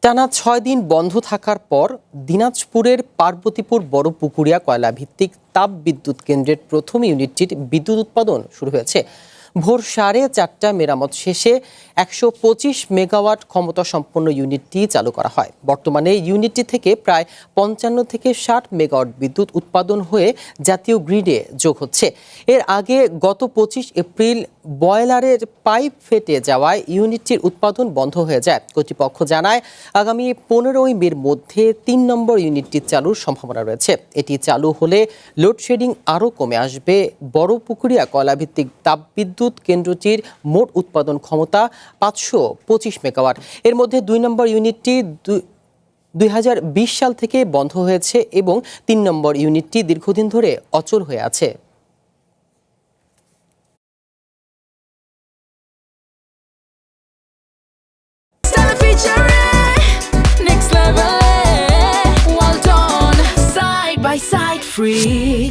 টানা ৬ দিন বন্ধ থাকার পর দিনাজপুরের পার্বতীপুর বড় পুকুরিয়া কয়লা ভিত্তিক তাপ বিদ্যুৎ কেন্দ্রের প্রথম ইউনিটটির বিদ্যুৎ উৎপাদন শুরু হয়েছে। ভোর 4:30 মেরামত শেষে ১২৫ মেগাওয়াট ক্ষমতা সম্পন্ন ইউনিটটি চালু করা হয়। বর্তমানে ইউনিটটি থেকে প্রায় ৫৫ থেকে ৬০ মেগাওয়াট বিদ্যুৎ উৎপাদন হয়ে জাতীয় গ্রিডে যোগ হচ্ছে। এর আগে গত ২৫ এপ্রিল বয়লারের পাইপ ফেটে যাওয়ায় ইউনিটটির উৎপাদন বন্ধ হয়ে যায়। কর্তৃপক্ষ জানায় আগামী ১৫ই মের মধ্যে ৩ নম্বর ইউনিটটি চালুর সম্ভাবনা রয়েছে। এটি চালু হলে লোডশেডিং আরও কমে আসবে। বড় পুকুরিয়া কয়লাভিত্তিক তাপবিদ্যুৎ কেন্দ্রটির মোট উৎপাদন ক্ষমতা ৫২৫ মেগাওয়াট। এর মধ্যে ২ নম্বর ইউনিটটি ২০২০ সাল থেকে বন্ধ হয়েছে এবং ৩ নম্বর ইউনিটটি দীর্ঘদিন ধরে অচল হয়ে আছে। Next level, well done, side by side, free.